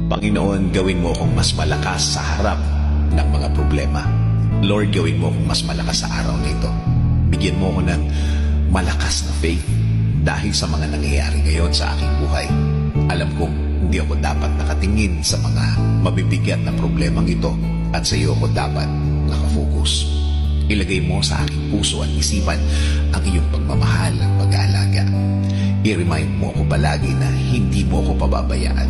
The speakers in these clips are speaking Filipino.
Panginoon, gawin mo akong mas malakas sa harap ng mga problema. Lord, gawin mo akong mas malakas sa araw na ito. Bigyan mo ako ng malakas na faith dahil sa mga nangyayari ngayon sa aking buhay. Alam kong hindi ako dapat nakatingin sa mga mabibigat na problemang ito at sa iyo ako dapat nakafocus. Ilagay mo sa aking puso at isipan ang iyong pagmamahal at pag-aalaga. I-remind mo ako palagi na hindi mo ako pababayaan,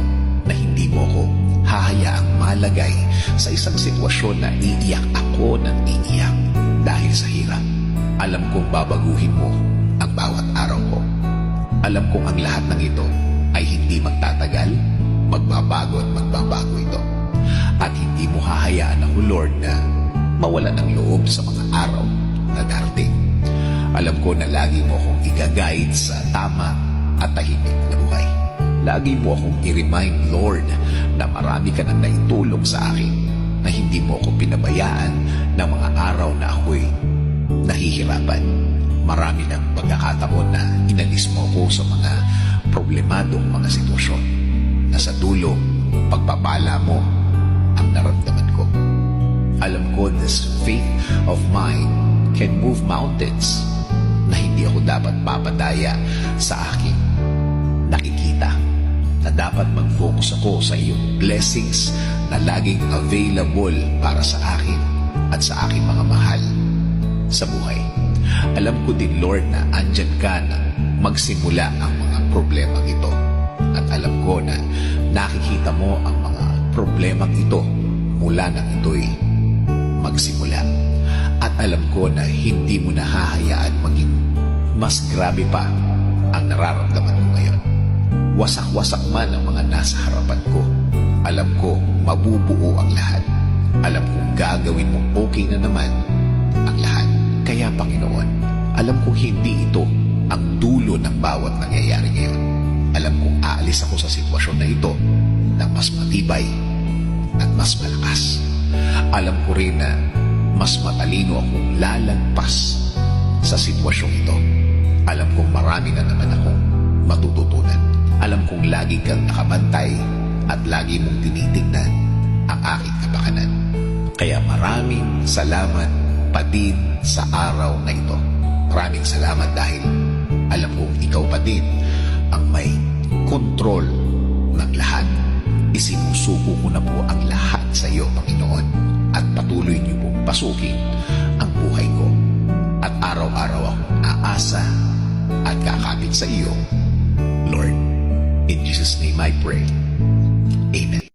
na hindi mo ako hahayaang malagay sa isang sitwasyon na iiyak ako ng iiyak dahil sa hirap. Alam kong babaguhin mo ang bawat araw ko. Alam kong ang lahat ng ito ay hindi magtatagal, magbabago at magbabago ito. At hindi mo hahayaan ako, Lord, na mawala ng loob sa mga araw na darating. Alam ko na lagi mo akong i-guide sa tama at tahimik na buhay. Lagi mo akong i-remind, Lord, na marami ka nang naitulong sa akin, na hindi mo ako pinabayaan ng mga araw na ako'y nahihirapan. Marami ng pagkakataon na inalis mo ako sa mga problemadong mga sitwasyon, na sa dulo, pagpapala mo ang naramdaman ko. Alam ko this faith of mine can move mountains, na hindi ako dapat papadaya sa aking nakikita, na dapat mag-focus ako sa iyong blessings na laging available para sa akin at sa aking mga mahal sa buhay. Alam ko din, Lord, na andyan ka na magsimula ang mga problemang ito. At alam ko na nakikita mo ang mga problemang ito mula nang ito'y magsimula. At alam ko na hindi mo na hahayaan maging mas grabe pa ang nararamdaman ko ngayon. Wasak-wasak man ang mga nasa harapan ko, alam ko mabubuo ang lahat. Alam kong gagawin mo okay na naman ang lahat. Kaya, Panginoon, alam kong hindi ito ang dulo ng bawat nangyayari ngayon. Alam kong aalis ako sa sitwasyon na ito na mas matibay at mas malakas. Alam ko rin na mas matalino akong lalagpas sa sitwasyong ito. Alam kong marami na naman akong matututunan. Alam kong lagi kang nakabantay at lagi mong tinitignan ang aking kapakanan. Kaya maraming salamat pa din sa araw na ito. Maraming salamat dahil alam kong ikaw pa din ang may kontrol ng lahat. Isinusuko ko na po ang lahat sa iyo, Panginoon, at patuloy niyo pong pasukin ang buhay ko. At araw-araw akong aasa at kakapit sa iyo, Lord. In Jesus' name I pray. Amen.